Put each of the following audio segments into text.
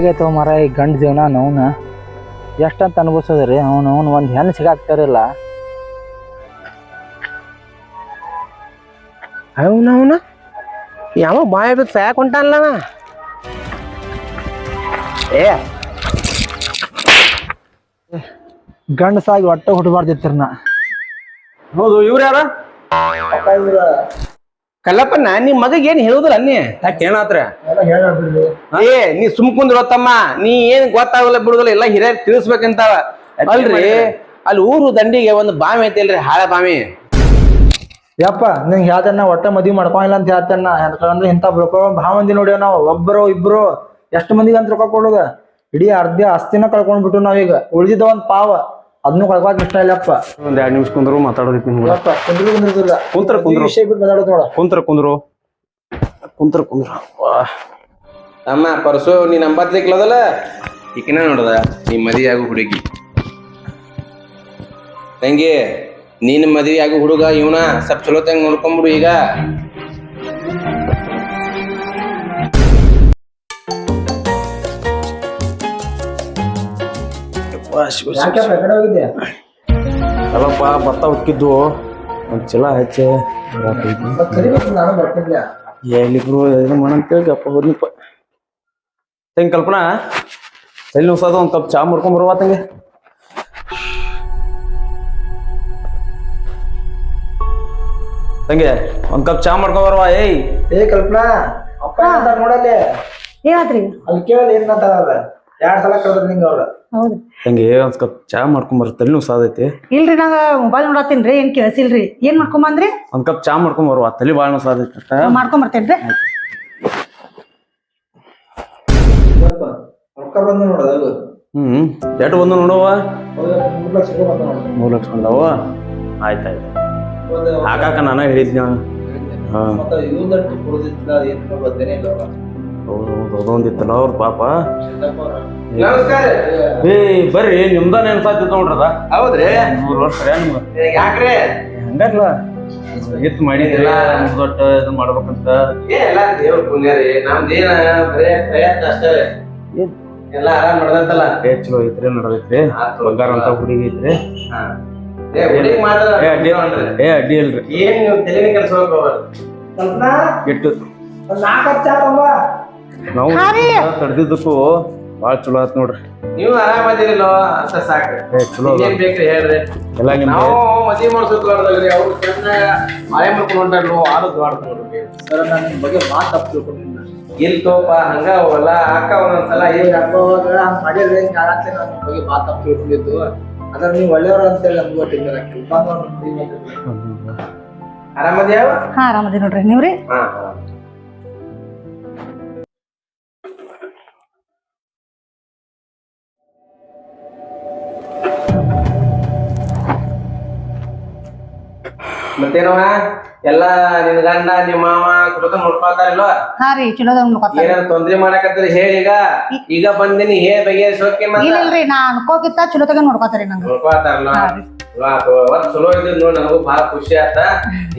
ಆಗೈತವ ಮರ ಈ ಗಂಡ ಜೀವನ ನೋವ್ನ ಎಷ್ಟಂತ ಅನ್ಭವಿಸೋದ್ರಿ ಅವನು ಒಂದು ಹೆಣ್ಣು ಸಿಗಾಕ್ತಾರಿಲ್ಲ. ಅವನವನ ಯಾವ ಬಾಯ ಬಿಟ್ಟು ಸಾಯಕ್ ಹೊಂಟಾನಲ್ಲ ಏ ಗಂಡಸಾಗಿ ಒಟ್ಟ ಹುಟ್ಟಬಾರ್ದಿತ್ತಿರ್ನ. ಹೌದು ಇವ್ರ ಯಾರ ಕಲ್ಲಪ್ಪನ ನಿಮ್ ಮಗಗ್ ಏನ್ ಹೇಳುದಿಲ್ಲ ಅನ್ನಿ ಯಾಕೆ ಏನಾತ್ರ ಏ ನೀ ಸುಮ್ಕುಂದ್ರ ತಮ್ಮ ನೀ ಏನ್ ಗೊತ್ತಾಗಲ್ಲ ಬಿಡುದಿಲ್ಲ ಎಲ್ಲ ಹಿರಿಯರ್ ತಿಳಿಸ್ಬೇಕಂತಾವ. ಅಲ್ರಿ ಅಲ್ಲಿ ಊರು ದಂಡಿಗೆ ಒಂದು ಬಾವಿ ಐತಿಲ್ರಿ ಹಾಳೆ ಬಾವಿ. ಯಪ್ಪ ನಿಂಗೆ ಹೇಳ್ತೇನ ಒಟ್ಟ ಮದ್ವಿ ಮಾಡ್ಕೊಂಡಿಲ್ಲ ಅಂತ ಹೇಳ್ತೇನ. ಅಂದ್ರೆ ಇಂಥ ಭಾಳ ಮಂದಿ ನೋಡ್ಯಾವ ನಾವು, ಒಬ್ಬರು ಇಬ್ರು ಎಷ್ಟು ಮಂದಿಗೆ ಅಂತ ರೊಕ್ಕ ಕೊಡೋದ. ಇಡೀ ಅರ್ಧ ಆಸ್ತಿನ ಕಳ್ಕೊಂಡ್ಬಿಟ್ಟು ನಾವೀಗ ಉಳಿದಿದ್ದ ಒಂದ್ ಪಾವ ಅದನ್ನು ಕಳ್ಕೊಕ್ ಇಷ್ಟ ಇಲ್ಲಪ್ಪ. ಒಂದ್ 2 ನಿಮಿಷ ಕುಂದ್ರು ಮಾತಾಡೋದಿತ್ತು ಕುಂದ್ರಿಲ್ಲ ಕುಂತ್ರ ಕುಂದ್ರು ವಿಷಯ ಬಿಟ್ಟು ಮಾತಾಡೋದು ನೋಡ. ಕುಂದ್ರು ಅಮ್ಮ ಪರ್ಸು ನೀ ನಂಬತ್ಲಿಕ್ಲದಲ್ಲ ಈಕಿನ ನೋಡದ ನೀ ಮದುವೆ ಆಗು ಹುಡುಗಿ ತಂಗಿ. ನೀನ್ ಮದ್ವಿ ಆಗು ಹುಡುಗ ಇವನ ಸ್ವಲ್ಪ ಚಲೋ ತಂಗ ನೋಡ್ಕೊಂಬಿಡು ಈಗ. ಅಲ್ಲಪ್ಪ ಭತ್ತ ಹುಕ್ಕಿದ್ದು ಒಂದ್ ಚಲೋ ಹಚ್ಚೆ ಎಲ್ಲಿಬ್ರು ಇದು ಮಾಡಂತೇಳಿ ಗಪ್ಪ ಹೋದ್ನಿಪ್ಪ. ತಂಗಿ ಕಲ್ಪನಾ ತಲೆ ನುಸದ ಒಂದ್ ಕಪ್ ಚಾ ಮಾಡ್ಕೊಂಡ್ ಬರುವ ತಂಗಿ. ತಂಗಿ ಒಂದ್ ಕಪ್ ಚಾ ಮಾಡ್ಕೊಂಡ್ ಬರುವ. ಏ ಕಲ್ಪನಾ ಅಪ್ಪ ನೋಡಲ್ಲಿ ಏನಾದ್ರಿ ಅಲ್ಲಿ ಕೇಳಲ್ಲ ಏನಂತಾರ 2 ಸಲ ಕರೆದ್ರ ನಿಂಗ ಅವ್ರ. ಹೌದು ತಂಗಿ ಒಂದ್ ಕಪ್ ಚಾ ಮಾಡ್ಕೊಂಡ್ ಬರ ತಲೆ ನುಸಾದೈತಿ. ಇಲ್ರಿ ನಂಗ ಮೊಬೈಲ್ ನೋಡತ್ತೀನ್ರಿ ಏನ್ ಕೇಳಿಸಿಲ್ರಿ. ಏನ್ ಮಾಡ್ಕೊಂಬಂದ್ರಿ? ಒಂದ್ ಕಪ್ ಚಾ ಮಾಡ್ಕೊಂಡ್ ಬರುವ ತಲೆ ಬಾಳ ನುಸಾದೈತಿ. ಮಾಡ್ಕೊಂಡ್ ಬರ್ತೇನ್ರಿ. ರೊಕ್ಕ ಬಂದು ನೋಡದ ಎಷ್ಟು ಬಂದು ನೋಡವ 3 ಲಕ್ಷ ರೂಪಾಯಿ ಬಂದ ನೋಡ. 3 ಲಕ್ಷ ಬಂದವ. ಆಯ್ತಾಯ್ತು ಹಾಕಾಕ ನಾನ ಹೇಳಿದ್ನ. ಅದೊಂದಿತ್ತಲ್ಲ ಅವ್ರ ಪಾಪ. ಏ ಬರ್ರಿ ನಿಮ್ದ ನೆನ್ಸಾತಿತ್ತು ನೋಡ್ರದ. ಹೌದ್ರಿ 3 ವರ್ಷ ಯಾಕ್ರಿ ಹಂಗಲ್ಲ ಇತ್ ಮಾಡಿದ್ರಿ ದೊಡ್ಡ ಇದು ಮಾಡ್ಬೇಕಂತ. ದೇವ್ರ ಪುಣ್ಯ ರೀ ನಮ್ದೇನ ಬರೇ ಪ್ರಯತ್ನ ಅಷ್ಟೇ. ಎಲ್ಲ ಆರಾಮ್ ನಡೆದತ್ತಲ್ಲ. ಚಲೋ ಐತ್ರಿ ನಡೆದೈತ್ರಿ. ಬಂಗಾರ ಅಂತ ಹುಡುಗಿ ಐತ್ರಿ. ಅಡ್ಡಿ ಇಲ್ರಿ ಏನ್ ನೀವು ತಲೆನೇ ಕೆಲಸ ಇಟ್ಟು ನಾವು ತಡೆದಿದ್ದಕ್ಕೂ ಬಾಳ ಚಲೋ ಆತ್ ನೋಡ್ರಿ. ನೀವು ಆರಾಮದಿರಿಲ್ಲೋ ಅಂತ ಸಾಕ್ರಿ. ಚಲೋ ಏನ್ ಬೇಕ್ರಿ ಹೇಳ್ರಿ. ಎಲ್ಲ ನಾವು ಮದ್ವಿ ಮಾಡ್ಸೋದ್ರಿ ಅವ್ರು ಚೆನ್ನಾಗ ಮಳೆ ಮಾಡ್ಕೊಂಡು ಹೊಂಟಾರು ಆರೋಗ್ಯ ಮಾಡ್ಕೊಂಡು ನೋಡ್ರಿ. ಸರ್ ನಾನು ನಿಮ್ ಬಗ್ಗೆ ಮಾತು ತಪ್ಪು ತಿಳ್ಕೊಂಡಿದ್ದೀನಿ. ಇಲ್ ತೋಪ ಹಂಗ ಅವಲ್ಲ ಅಕ್ಕ ಒಂದೊಂದ್ಸಲ ಏನ್ ಅಪ್ಪ ಹಂಗ ಮಾಡಿದ್ರೆ ಹಿಂಗ ಆಗತ್ತೆ. ನಾನು ನಿಮ್ ಬಗ್ಗೆ ಮಾತು ತಪ್ಪು ತಿಳ್ಕೊಂಡಿದ್ದು. ಅದ್ರ ನೀವು ಒಳ್ಳೆಯವರು ಅಂತೇಳಿ ನಮ್ಗೆ ಗೊತ್ತಿಲ್ಲ. ಆರಾಮದ್ಯಾವ? ಹಾ ಆರಾಮದಿ ನೋಡ್ರಿ. ನೀವ್ರಿ? ಮತ್ತೇನವ ಎಲ್ಲಾ ನಿನ್ ಗಂಡ ನಿಮ್ಮ ಮಾವ ಕುಟುಂಬ ನೋಡ್ಕೊಳ್ತಾರಿಲ್ವ? ಹಾ ರೀ ಚಲೋದಾಗ ನೋಡ್ಕೊತಾರ. ಏನಾರ ತೊಂದ್ರೆ ಮಾಡಕತ್ತೀರಿ ಹೇಳಿ. ಈಗ ಬಂದಿನಿ ಹೇ ಬಗೆಹರಿಸೋಕೆ. ಇಲ್ಲಲ್ರಿ ನಾ ಅನ್ಕೋಕಿತ್ತ ಚಲೋದಾಗ ನೋಡ್ಕೊತಾರಿ ನಂಗ. ನೋಡ್ಕೊಳ್ತಾರಲ್ಲ ಒಟ್ ಚಲೋ ಇದ್ದಿದ್ ನೋಡಿ ನನಗೂ ಬಹಳ ಖುಷಿ ಆತ.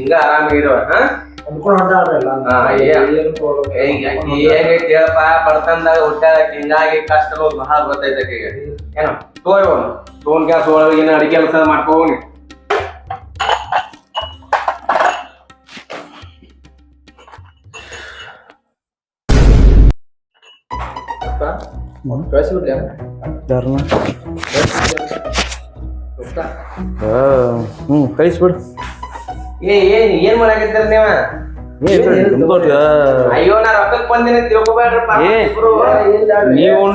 ಹಿಂಗ ಆರಾಮಾಗಿರುವ ಹೇಗೈತಿ ಹೇಳಪ್ಪ. ಬಡತನದಾಗ ಹುಟ್ಟಾಕ ಹಿಂಗಾಗಿ ಕಷ್ಟಗಳು ಬಹಳ ಗೊತ್ತೈತೆ ಈಗ. ಏನೋ ತೋಯ್ ತೋನ್ ಗ್ಯಾಸ್ ಒಳಗೆ ಏನ ಅಡಿಗೆ ಕೆಲಸ ಮಾಡ್ಕೋನಿ. ಕಳಿಸ್ಬಿಡು. ಏನ್ ಮಾಡಾಕತ್ತೀರ ನೀವ? ಅಯ್ಯೋ ನಾ ರೊಕ್ಕಕ್ ಬಂದಿನ ತಿಳ್ಕೊಬೇಡ್ರಪ್ಪ.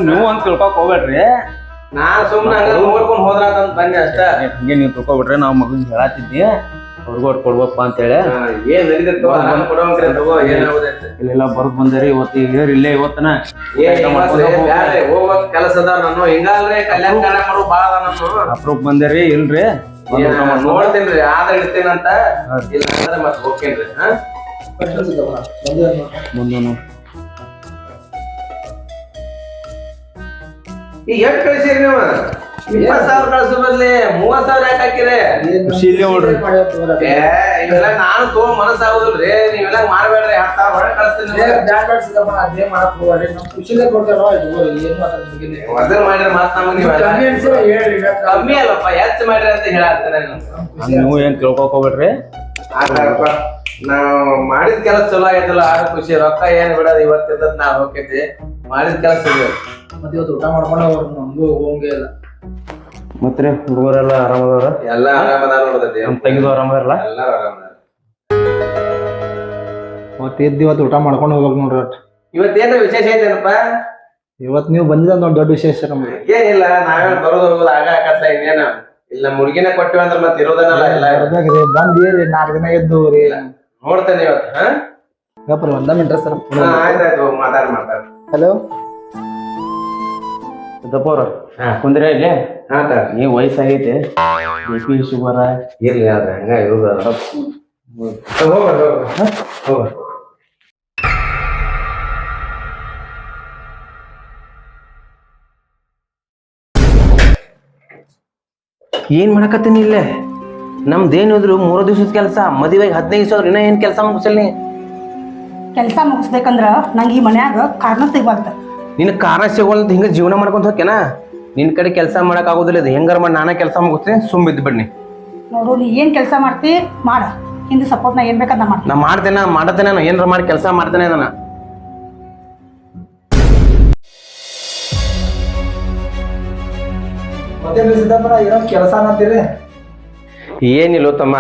ನೀವು ಅಂತ ತಿಳ್ಕೊಕ್ ಹೋಗ್ಬೇಡ್ರಿ. ನಾ ಸುಮ್ನ ಹಂಗ ನೋಡ್ಕೊಂಡ್ ಹೋದ್ರಾತಂತ ಬಂದೆ ಅಷ್ಟ. ಹಂಗೆ ನೀವು ತಿಳ್ಕೊಬಿಟ್ರೆ ನಾವ್ ಮಗನ್ ಹೇಳತ್ತಿದ್ದಿ ಹೊರ್ಗೋಟ್ ಕೊಡ್ಬೇಕಪ್ಪ ಅಂತೇಳಿ. ಏನ್ ಇಲ್ಲೆಲ್ಲ ಬರ್ದ್ ಬಂದೇರಿ ಇವತ್ತು. ಈಗ ಇಲ್ಲೇ ಇವತ್ತನ ಹೋಗ್ಬೇಕ ಕೆಲಸ ಅದಾವ. ನಾನು ಹಿಂಗಲ್ರಿ ಕಲ್ಯಾಣ ಕಾರ್ಯ ಮಾಡೋ ಬಾಳ ನಾನು ಅಪ್ರೂಪ್ ಬಂದೇರಿ. ಇಲ್ರಿ ನೋಡ್ತೇನ್ರಿ ಆದ್ರ ಇಡ್ತೇನಂತ. ಇಲ್ಲ ಅಂದ್ರೆ ಮತ್ ಹೋಗ್ತೇನ್ರಿ. ಮುಂದೆ ಈಗ ಎಷ್ಟ್ ಕಳಿಸಿರಿ ನೀವು? 20,000 ಕಳ್ಸು ಬರ್ಲಿ 30,000 ಯಾಕೆ ಹಾಕಿರಿ ಖುಷಿಲಿ ನೋಡ್ರಿ ಇವೆಲ್ಲ ನಾನು ತಗೊಂಡ್ ಮನಸ್ಸಾಗುದಿಲ್ರಿ ನೀವೆಲ್ಲ ಮಾಡ್ಬೇಡ್ರಿ 10,000 ಹೊರಗೆ ಕಳಿಸ್ತೀನಿ ಅದೇ ಮಾಡಕ್ ಹೋಗ್ರಿ ನಮ್ ಖುಷಿಲೇ ಕೊಡ್ತಾರ ಮೊದಲು ಮಾಡಿದ್ರೆ ಮಾತ್ ನಮಗ್ ನೀವೆಲ್ಲ ಕಮ್ಮಿ ಅಲ್ಲಪ್ಪ ಹೆಚ್ಚು ಮಾಡ್ರಿ ಅಂತ ಹೇಳತ್ತೇನೆ ನೀವು ಏನ್ ತಿಳ್ಕೊಕ್ ಹೋಗ್ಬೇಡ್ರಿ ನಾವು ಮಾಡಿದ ಕೆಲಸ ಚಲೋ ಆಗೈತಲ್ಲ ಆಗ ಖುಷಿ ರೊಕ್ಕ ಏನ್ ಬಿಡೋದು ಇವತ್ತಿದ್ದ ನಾವ್ ಹೋಗ್ತೈತಿ ಮಾಡಿದ ಕೆಲಸ ಇದೆ ಮತ್ತೆ ಇವತ್ತು ಊಟ ಮಾಡ್ಕೊಂಡು ಅವ್ರು ನಮಗೂ ಹೋಗಂಗೆ ಇಲ್ಲ ಮತ್ರಿ ಹುಡುಗರೆಲ್ಲ ಆರಾಮದವ್ರ ಎಲ್ಲ ಆರಾಮದ ನೋಡದೈತಿ ನಮ್ ತಂಗಿದು ಆರಾಮದಾರಲ್ಲ ಎಲ್ಲ ಆರಾಮದ ಇವತ್ತು ಎದ್ದು ಇವತ್ತು ಊಟ ಮಾಡ್ಕೊಂಡು ಹೋಗ್ಬೇಕು ನೋಡ್ರಿ ಒಟ್ಟು ಇವತ್ತೇನ ವಿಶೇಷ ಐತೇನಪ್ಪ ಇವತ್ತು ನೀವು ಬಂದಿದ್ದ ಒಂದು ದೊಡ್ಡ ವಿಶೇಷ ನಮ್ಗೆ ಏನಿಲ್ಲ ನಾವೇನ್ ಬರೋದು ಹೋಗೋದು ಆಗ ಹಾಕತ್ಲ ಇನ್ನೇನ ಇಲ್ಲ ಮುಡ್ಗಿನ ಕೊಟ್ಟಿವಿ ಅಂದ್ರೆ ಮತ್ತೆ ಇರೋದನ್ನಲ್ಲ ಎಲ್ಲ ಬರ್ಬೇಕ್ರಿ ಬಂದಿರಿ 4 ದಿನ ಎದ್ದು ರೀ ನೋಡ್ತೇನೆ ಇವತ್ತು ಗಪ್ರಿ 1 ಮಿನಿಟ್ ಸರ್ ಆಯ್ತಾಯ್ತು ಮಾತಾಡ ಹಲೋ ದಪ್ಪವ್ರ ಕುಂದ್ರೆ ಇಲ್ಲಿ ನೀವ್ ವಯಸ್ಸಾಗೈತಿ BP ಶುಗರ ಇರ್ಲಿ ಅದ ಹಂಗ ಇರುದ ಹೋಗ ಏನ್ ಮಾಡಕತ್ತೀನಿ ಇಲ್ಲೇ ನಮ್ದೇನಿದ್ರು 3 ದಿವಸದ ಕೆಲಸ ಮದುವೆಗೆ 15 ಸಾವಿರ ಇನ್ನ ಏನ್ ಕೆಲಸ ಮುಗಿಸಲ್ ಕೆಲಸ ಮುಗಿಸ್ಬೇಕಂದ್ರ ನಂಗೆ ಈ ಮನ್ಯಾಗ ಕಾರಣ ಸಿಗ್ಬಾರ್ದ. ನಿನ್ ಕಾರಣ ಸಿಗೋಲ್ದ ಹಿಂಗ ಜೀವನ ಮಾಡ್ಕೊಂತ ಹೋಗ್ಯಾನ ನಿನ್ ಕಡೆ ಕೆಲಸ ಮಾಡಕ್ ಆಗೋದಿಲ್ಲ ಇದು ಹೆಂಗಾರ ಮಾಡಿ ನಾನೇ ಕೆಲಸ ಮುಗಿಸ್ತೀನಿ ಸುಮ್ ಬಿದ್ದು ಬಿಡ್ನಿ ನೋಡು ನೀ ಏನ್ ಕೆಲಸ ಮಾಡ್ತಿ ಮಾಡ ಹಿಂದೆ ಸಪೋರ್ಟ್ ನಾ ಏನ್ ಬೇಕಾದ್ ನಾ ಮಾಡ್ತೀನಿ. ನಾ ಮಾಡತೇನೆ ನಾನು ಏನಾರ ಮಾಡಿ ಕೆಲಸ ಮಾಡ್ತೇನೆ ಅದನ್ನ ಮತ್ತೆ ಸಿದ್ದಪ್ಪನ ಏನೋ ಕೆಲಸ ಅನ್ನತ್ತೀರಿ ಏನಿಲ್ಲ ತಮ್ಮ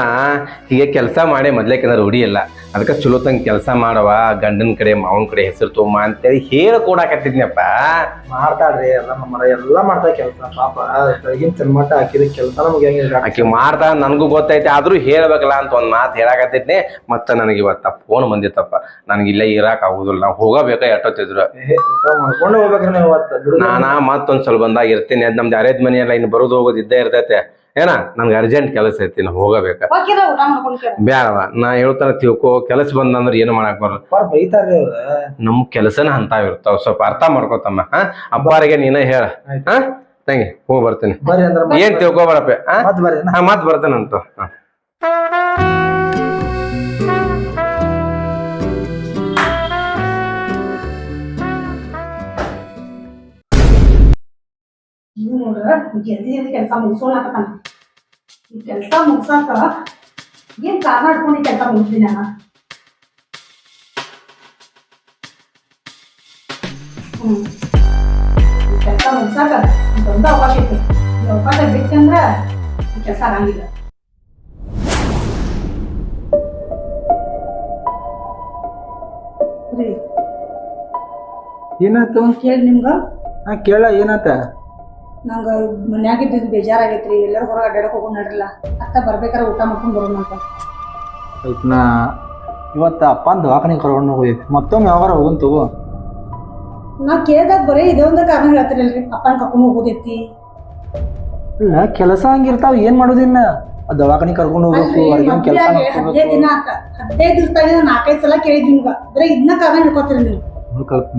ಹೀಗೆ ಕೆಲಸ ಮಾಡಿ ಮೊದ್ಲೇಕಿನ ರೂಢಿ ಇಲ್ಲ ಅದಕ್ಕೆ ಚಲೋ ತಂಗ ಕೆಲಸ ಮಾಡವ ಗಂಡನ ಕಡೆ ಮಾವನ ಕಡೆ ಹೆಸರು ತೊಗೊಂಬ ಅಂತೇಳಿ ಹೇಳ್ಕೊಡಾಕತ್ತಿದ್ನಪ್ಪ ಮಾಡ್ತಾಳ್ರಿ ಎಲ್ಲ ನಮ್ಮರ ಎಲ್ಲ ಮಾಡ್ತಾ ಕೆಲಸ ಪಾಪ ಬೆಳಗಿನ ತನ್ಮಟ್ಟ ಹಾಕಿದ ಕೆಲಸ ನಮ್ಗೆ ಆಕಿ ಮಾಡ್ತಾ ನನಗೂ ಗೊತ್ತೈತಿ ಆದ್ರೂ ಹೇಳ್ಬೇಕಲ್ಲ ಅಂತ ಒಂದ್ ಮಾತು ಹೇಳಾಕತ್ತಿದ್ನಿ ಮತ್ತೆ ನನಗೆ ಇವತ್ತ ಫೋನ್ ಬಂದಿತ್ತಪ್ಪ ನನಗೆ ಇಲ್ಲೇ ಇರಾಕ್ ಆಗುದಿಲ್ಲ ನಾವು ಹೋಗಬೇಕ ಎಷ್ಟೊತ್ತಿದ್ರು ಊಟ ಮಾಡ್ಕೊಂಡು ಹೋಗ್ಬೇಕ್ರಿ ನೀವು ಇವತ್ತು ನಾನಾ ಮತ್ತೊಂದ್ ಸ್ವಲ್ಪ ಬಂದಾಗ ಇರ್ತೀನಿ ಅದ್ ನಮ್ದು ಅರೇಜ್ ಮನಿ ಎಲ್ಲ ಇನ್ನು ಬರೋದು ಹೋಗೋದು ಇದ್ದೇ ಇರ್ತೈತೆ ಏನ ನನ್ಗೆ ಅರ್ಜೆಂಟ್ ಕೆಲಸ ಐತಿ ನಾ ಹೋಗಬೇಕ ಹೋಗಿರ ಊಟ ಮಾಡ್ಕೊಂಡು ಬ್ಯಾಡವ ನಾ ಹೇಳ್ತಾನೆ ತಿಳ್ಕೊ ಕೆಲಸ ಬಂದಂದ್ರೆ ಏನು ಮಾಡಕ್ ಬರಲ್ಲ ಬೈತಾರ್ರಿ ಅವ್ರ ನಮ್ ಕೆಲಸನ ಅಂತ ಇರ್ತಾವ ಸ್ವಲ್ಪ ಅರ್ಥ ಮಾಡ್ಕೊತಮ್ಮ ಅಪ್ಪಾರಿಗೆ ನೀನೇ ಹೇಳ ತಂಗಿ ಹೋಗಿ ಬರ್ತೀನಿ ಬರ್ರಿ ಅಂದ್ರ ಏನ್ ತಿಳ್ಕೊಬೇಡಪ್ಪ ಮತ್ ಬರ್ರಿ ಮತ್ ಬರ್ತೇನಂತ ನೀವು ನೋಡ್ರ ಜಲ್ದಿ ಕೆಲಸ ಮುಗಿಸೋಣ ಈ ಕೆಲಸ ಮುಗ್ಸಾಕ ಏನ್ ಕಾರಣ ಇಟ್ಕೊಂಡು ಕೆಲಸ ಮುಗಿಸ್ತೀನಿ ನಾನು. ಈ ಕೆಲಸ ಮುಗ್ಸಾಕ ದೊಡ್ಡ ಅವಕಾಶ ಐತಿ. ಈ ಅವಕಾಶ ಬೇಕಂದ್ರ ಈ ಕೆಲಸ ಆಗಂಗಿಲ್ಲ. ಏನಾಯ್ತು ಕೇಳಿ ನಿಮ್ಗ ಕೇಳ ಏನಾತ ನಂಗ ಮನ್ಯಾಗಿದ್ದು ಬೇಜಾರಾಗೈತ್ರಿ ಎಲ್ಲರೂ ಹೊರಗೆ ಅಡ್ಡಾಡಕ್ ಹೋಗೋಣ ನಡ್ರಲ್ಲ ಅತ್ತ ಬರ್ಬೇಕಾರೆ ಊಟ ಮಾಡ್ಕೊಂಡ್ ಬರೋಣ ಅಂತ. ನಾ ಇವತ್ತು ಅಪ್ಪನ ದವಾಖಾನಿಗೆ ಕರ್ಕೊಂಡು ಹೋಗಿದ್ದೆ ಮತ್ತೊಮ್ಮೆ ಯಾವಾಗ ಹೋಗೋನ್ ತಗೋ ನಾ ಕೇಳ್ದಾಗ ಬರೀ ಇದೊಂದ ಕಾರಣ ಹೇಳ್ತೀರಲ್ರಿ ಅಪ್ಪನ ಕರ್ಕೊಂಡು ಹೋಗೋದೈತಿ. ಇಲ್ಲ ಕೆಲಸ ಹಂಗಿರ್ತಾವ ಏನ್ ಮಾಡೋದಿನ್ನ ದವಾಖಾನಿಗೆ ಕರ್ಕೊಂಡು ಹೋಗ್ಬೇಕು ಹೊರಗಿನ ಕೆಲಸ 15 ದಿನ ಆತ 15 ದಿವಸದಾಗ 4-5 ಸಲ ಕೇಳಿದ್ ನಿಮ್ಗ ಬರೀ ಇದನ್ನ ಕಾರಣ ಹಿಡ್ಕೊತೀರಿ ನೀವು.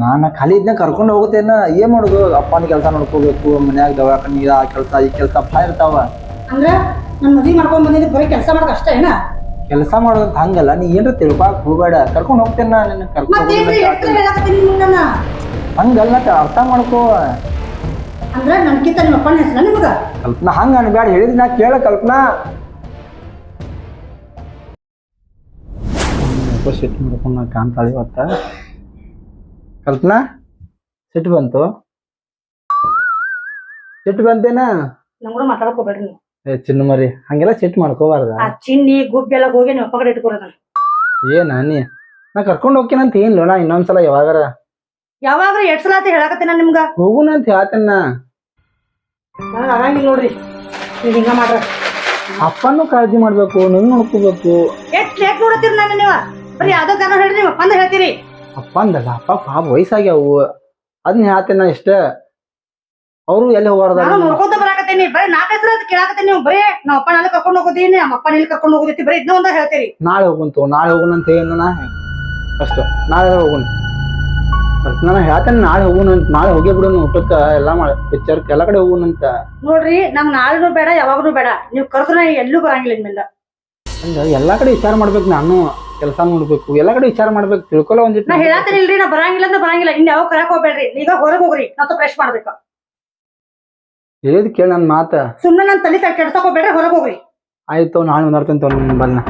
ನಾನು ಖಾಲಿ ಇದನ್ನ ಕರ್ಕೊಂಡು ಹೋಗುತ್ತೇನ ಏನ್ ಮಾಡುದು ಅಪ್ಪನ ಕೆಲಸ ನೋಡ್ಕೋಬೇಕು ಮನ್ಯಾಗ ದವಾಖಾನಿ ಆ ಕೆಲಸ ಈ ಕೆಲಸ ಭಾಳ ಇರ್ತಾವ. ಅಂದ್ರ ನನ್ ಮದ್ವಿ ಮಾಡ್ಕೊಂಡ್ ಬಂದಿದ್ದು ಬರೀ ಕೆಲಸ ಮಾಡಕ್ ಅಷ್ಟೇ ಏನ ಕೆಲಸ ಮಾಡೋದಂತ ಹಂಗಲ್ಲ ನೀ ಏನ್ರ ತಿಳ್ಕೊಕ್ ಹೋಗ್ಬೇಡ ಕರ್ಕೊಂಡು ಹೋಗ್ತೇನ ನಿನ್ನ ಮತ್ತೇನ್ರಿ ಎಷ್ಟ್ ಸಲ ಹೇಳಕತ್ತೀನಿ ನಿಮ್ಗನ್ನ? ಹಂಗಲ್ಲ ಅರ್ಥ ಮಾಡ್ಕೋ ಅಂದ್ರ ನನ್ಕಿಂತ ನಿಮ್ಮ ಅಪ್ಪನ ಹೆಸರ ನಿಮ್ಗ ಕಲ್ಪನಾ ಹಂಗ ಅನ್ಬ್ಯಾಡ ಹೇಳಿದ್ ನಾ ಕೇಳ ಕಲ್ಪನಾ ಸಿಟ್ಟು ಮಾಡ್ಕೊಂಡು ನಾ ಕಾಣ್ತಾಳೆ ಇವತ್ತ ಕಲ್ಪನಾ ಸಿಟ್ಟು ಬಂತು ಸಿಟ್ಟು ಬಂತೇನ ನಮ್ಗೂ ಮಾತಾಡಕ್ ಹೋಗ್ಬೇಡ್ರಿ ನೀವು. ಚಿನ್ನ ಮರಿ ಹಂಗೆಲ್ಲ ಸಿಟ್ಟು ಮಾಡ್ಕೋಬಾರ್ದ ಆ ಚಿನ್ನಿ ಗುಬ್ಬಿ ಎಲ್ಲ ಹೋಗಿ ನಿಮ್ಮ ಅಪ್ಪ ಕಡೆ ಇಟ್ಕೊರೋದ. ಏನ ನೀ ನಾ ಕರ್ಕೊಂಡು ಹೋಗ್ತೇನಂತ ಏನ್ಲೋ ನಾ ಇನ್ನೊಂದ್ಸಲ ಯಾವಾಗಾರ ಯಾವಾಗ್ರಿ 2 ಸಲ ಅಂತ ಹೇಳಕತ್ತೀನಿ ನಿಮ್ಗ ಹೋಗುಣ ಅಂತ ಹೇಳ್ತೇನ ನನಗೆ ಆಗಂಗಿಲ್ಲ ನೋಡ್ರಿ ನೀವ್ ಹಿಂಗ ಮಾಡ್ರ. ಅಪ್ಪನೂ ಕಾಳಜಿ ಮಾಡ್ಬೇಕು ನಂಗ್ ನೋಡ್ಕೋಬೇಕು. ಎಷ್ಟ್ ಲೇಟ್ ನೋಡತ್ತೀರಿ ನಾನು ನೀವ ಬರೀ ಯಾವ್ದೋ ಕಾರಣ ಹೇಳ್ರಿ ನಿಮ್ಮ ಅಪ್ಪಂದ ಹೇಳ್ತೀರಿ. ಅಪ್ಪ ಅಂದಲ್ಲ ಅಪ್ಪ ಪಾಪ ವಯಸ್ಸಾಗ್ಯಾವು ಅದನ್ನ ಹೇಳ್ತೇನ ಇಷ್ಟ ಅವರು ಎಲ್ಲಿ ಹೋಗಾರ್ದ ನಾನು ನೋಡ್ಕೊಂತ ಬರಾಕತ್ತೀನಿ ಬರೀ 4-5 ಸಲ ಕೇಳಾಕತ್ತೀನಿ ನೀವು ಬರೀ ನಮ್ಮ ಅಪ್ಪ ನಾಳೆ ಕರ್ಕೊಂಡು ಹೋಗೋದೀನಿ ನಮ್ಮ ಅಪ್ಪ ಇಲ್ಲಿ ಕರ್ಕೊಂಡು ಹೋಗೋದೈತಿ ಬರೀ ಇದನ್ನ ಒಂದ ಹೇಳ್ತೀರಿ. ನಾಳೆ ಹೋಗುಂತು ನಾಳೆ ಹೋಗುಣ ಅಂತ ಏನು ನಾ ಅಷ್ಟು ನಾಳೆ ಹೋಗುಣ ನಾನು ಹೇಳ್ತೇನೆ ನಾಳೆ ಹೋಗುನಂತ, ನಾಳೆ ಹೋಗಿ ಬಿಡೋಣ ಊಟಕ್ಕ ಎಲ್ಲಾ ಪಿಕ್ಚರ್ ಎಲ್ಲ ಕಡೆ ಹೋಗುನಂತ. ನೋಡ್ರಿ ನಮ್ ನಾಳೆನೂ ಬೇಡ ಯಾವಾಗನೂ ಬೇಡ, ನೀವು ಕರೆದ್ರೆ ಎಲ್ಲೂ ಬರಂಗಿಲ್ಲ ಇನ್ಮೇಲೆ. ಹಂಗ ಎಲ್ಲಾ ಕಡೆ ವಿಚಾರ ಮಾಡ್ಬೇಕು, ನಾನು ಕೆಲಸ ನೋಡ್ಬೇಕು, ಎಲ್ಲಾ ಕಡೆ ವಿಚಾರ ಮಾಡ್ಬೇಕು, ತಿಳ್ಕೊಲ್ಲ ಒಂದಿಟ್ಟು. ನಾ ಹೇಳತ್ತೀನಿಲ್ರಿ, ನಾ ಬರಂಗಿಲ್ಲ ಅಂತ ಬರಂಗಿಲ್ಲ, ಇನ್ ಯಾವ ಕರಕ್ ಹೋಗ್ಬೇಡ್ರಿ, ಈಗ ಹೊರಗೆ ಹೋಗ್ರಿ, ನಾವು ಫ್ರೆಶ್ ಮಾಡ್ಬೇಕು. ಹೇಳಿದ್ ಕೇಳ ನನ್ ಮಾತ. ಸುಮ್ಮನೆ ನನ್ ತಲೆ ಕೆಡ್ಸಕ್ ಹೋಗ್ಬೇಡ್ರಿ, ಹೊರಗೆ ಹೋಗ್ರಿ. ಆಯ್ತು ನಾನು ಒಂದಾಡ್ತೇನೆ ತೊ ಬನ್ನ.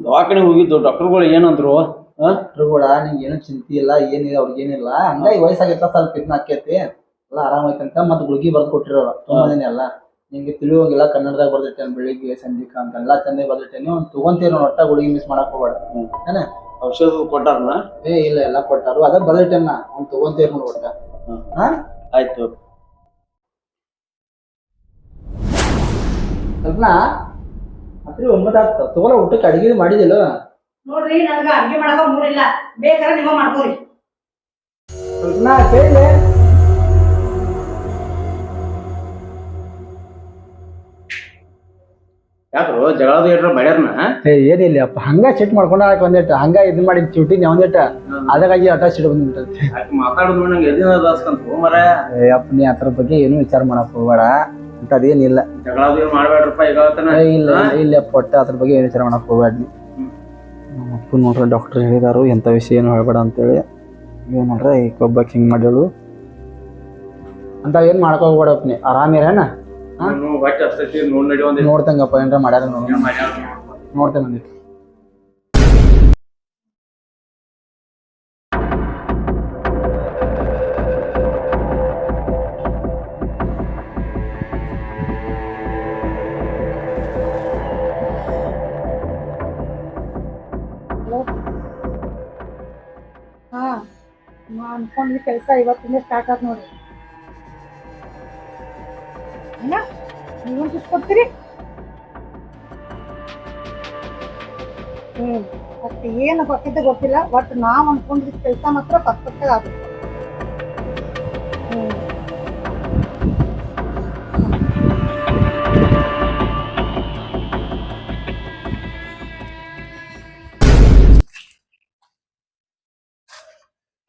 ದವಾಖಾನೆ ಹೋಗಿದ್ದು ಡಾಕ್ಟರ್ಗಳು ಏನಂದ್ರು? ಡಾಕ್ಟರ್ಗಳ ನಿಂಗೆ ಏನು ಚಿಂತೆ ಇಲ್ಲ, ಏನಿಲ್ಲ ಅವ್ರಿಗೇನಿಲ್ಲ, ಹಂಗಾಗಿ ವಯಸ್ಸಾಗೈತ ಸ್ವಲ್ಪ ಇದನ್ನ ಆಕೈತಿ, ಎಲ್ಲ ಆರಾಮೈತಂತ ಮತ್ತೆ ಗುಳಿಗಿ ಬರ್ದು ಕೊಟ್ಟಿರೋರು ತುಂಬಾನೇ ಅಲ್ಲ. ನಿಂಗೆ ತಿಳಿಯೋಂಗಿಲ್ಲ, ಕನ್ನಡದಾಗ ಬರ್ದಿಟ್ಟೇನೆ, ಬೆಳಿಗ್ಗೆ ಸಂಜಿಕ ಅಂತ ಎಲ್ಲ ಚಂದ ಬರ್ದಿಟ್ಟೇನೆ. ಅವ್ನು ತಗೊಂತೀರಿ ಒಟ್ಟ ಗುಳಿಗಿ ಮಿಸ್ ಮಾಡಕ್ ಹೋಗ್ಬೇಡ ಏನ. ಔಷಧ ಕೊಟ್ಟಾರನ? ಇಲ್ಲ ಎಲ್ಲ ಕೊಟ್ಟಾರು, ಅದ ಬರ್ದಿಟ್ಟೇನ, ಅವ್ನು ತಗೊಂತೀರಿ ನೋಡಿ ಒಟ್ಟ. ಹಾ ಆಯ್ತು. ಕಲ್ಪನಾ ಅತ್ರಿ 9 ಆಗ್ತಾವ, ತಗೋಲ್ಲ ಊಟಕ್ಕೆ ಅಡಿಗೆ ಮಾಡಿದಿಲ್ಲ? ನೋಡ್ರಿ ನನಗ ಅಡ್ಗೆ ಮಾಡಕ ಮೂಡಿಲ್ಲ, ಬೇಕಾದ್ರೆ ನೀವ ಮಾಡ್ಕೋರಿ. ಕಲ್ಪನಾ ಕೇಳಿ. ಯಾಕ್ರು ಜಗಳದ ಏನ್ರ ಮಾಡ್ಯಾರನ? ಏನಿಲ್ಲ ಅಪ್ಪ, ಹಂಗ ಸಿಟ್ ಮಾಡ್ಕೊಂಡ ಒಂದೇಟ ಹಂಗ ಇದ್ ಮಾಡಿ ಚುಟಿ ಒಂದೇಟ ಅದಕ್ಕಾಗಿ ಆಟ ಸಿಟ್ ಬಂದ್ಬಿಟ್ಟೈತಿ. ಮಾತಾಡುದು ನಂಗೆ ಎದಿನ ದಾಸ್ಕಂತ ಮರ. ಅಪ್ಪ ನೀ ಅದ್ರ ಬಗ್ಗೆ ಏನು ವಿಚಾರ ಮಾಡಕ್ ಹೋಗ್ಬೇಡ ಅಂತ, ಅದೇನಿಲ್ಲ. ಜಗಳದ ಏನ್ ಮಾಡ್ಬೇಡ್ರಪ್ಪ ಈಗ. ಇಲ್ಲ ಇಲ್ಲ ಒಟ್ಟ ಅದ್ರ ಬಗ್ಗೆ ಏನು ವಿಚಾರ ಮಾಡಕ್ ಹೋಗ್ಬೇಡ್ರಿ. ನಮ್ಮ ಅಪ್ಪ ನೋಡ್ರಿ ಡಾಕ್ಟರ್ ಹೇಳಿದಾರು ಎಂತ ವಿಷಯ ಏನು ಹೇಳ್ಬೇಡ ಅಂತೇಳಿ. ಏನ್ ನೋಡ್ರಿ ಈ ಕೊಬ್ಬಕ್ಕೆ ಹಿಂಗ್ ಮಾಡ್ಯಾಳು ಅಂತ, ಏನ್ ಮಾಡಕ್ ಹೋಗ್ಬೇಡಪ್ಪ ನೀ, ಆರಾಮಿರೇನ? ನೋಡ್ತಂಗಪ್ಪ ಏನ್ರ ಮಾಡ್ಯಾರ ನೋಡ್ತೇನೆ ಒಂದಿಟ್ಟು. ಹಾ ನಾ ಅನ್ಕೊಂಡ್ವಿ ಕೆಲಸ ಇವತ್ತಿಂದ ಸ್ಟಾರ್ಟ್ ಆತ್ ನೋಡ್ರಿ. ನೀವೊಂದು ಕೊಡ್ತೀರಿ. ಮತ್ತೆ ಏನು ಗೊತ್ತಿದ್ದ ಗೊತ್ತಿಲ್ಲ, ಬಟ್ ನಾವ್ ಅನ್ಕೊಂಡಿದ್ ಕೆಲಸ ಮಾತ್ರ ಪರ್ಫೆಕ್ಟ್ ಆಗುತ್ತೆ.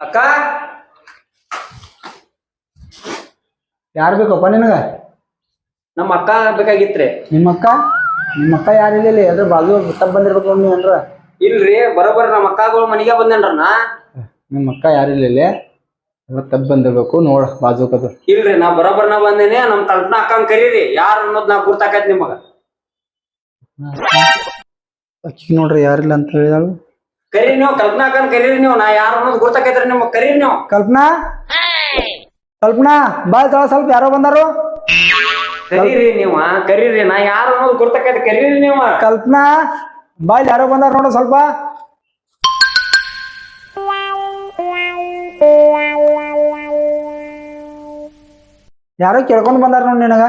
ಅಕ್ಕ ಯಾರು ಬೇಕಪ್ಪ ನಿನಗ? ನಮ್ಮ ಅಕ್ಕ ಬೇಕಾಗಿತ್ರಿ. ನಿಮ್ಮ ಅಕ್ಕ ಯಾರಿಲ್ಲ, ಅದ್ರ ಬಾಜು ತಪ್ಪ ಬಂದಿರ್ಬೇಕು ನೀ ಅಂದ್ರ. ಇಲ್ರಿ ಬರೋಬ್ಬರ ನಮ್ಮ ಅಕ್ಕಗಳು ಮನೆಗೆ ಬಂದೇನ್ರನ. ನಿಮ್ಮ ಅಕ್ಕ ಯಾರಿಲ್ಲ, ಎಲ್ಲ ತಪ್ಪ ಬಂದಿರ್ಬೇಕು ನೋಡ ಬಾಜುಕದು. ಇಲ್ರಿ ನಾ ಬರೋಬ್ಬರ ಬಂದೇನೆ, ನಮ್ ಕಲ್ಪನಾ ಅಕ್ಕಂಗ್ ಕರೀರಿ, ಯಾರ ಅನ್ನೋದ್ ನಾ ಗುರ್ತಾಕೈತಿ ನಿಮಗ. ಅಕ್ಕಿ ನೋಡ್ರಿ ಯಾರಿಲ್ಲ ಅಂತ ಹೇಳಿದಾಳು. ಕರೀರಿ ನೀವು ಕಲ್ಪನಾ ಅಕ್ಕಂಗ್ ಕರೀರಿ ನೀವು, ನಾ ಯಾರ ಅನ್ನೋದ್ ಗುರ್ತಾಕೈತ್ರಿ ನಿಮಗ್, ಕರೀರಿ ನೀವು. ಕಲ್ಪನಾ ಬಾಯ್ ತಳ ಸ್ವಲ್ಪ ಯಾರೋ ಬಂದಾರು. ಕರೀರಿ ನೀವ, ಕರೀರಿ, ನಾ ಯಾರ ಅನ್ನೋದು ಗುರ್ತಾಕೈತಿ, ಕರೀರಿ ನೀವ. ಕಲ್ಪನಾ ಬಾಯ್ ಯಾರೋ ಬಂದಾರ ನೋಡು ಸ್ವಲ್ಪ. ಯಾರೋ ಕೇಳ್ಕೊಂಡ್ ಬಂದಾರ ನೋಡ್ ನಿನಗ.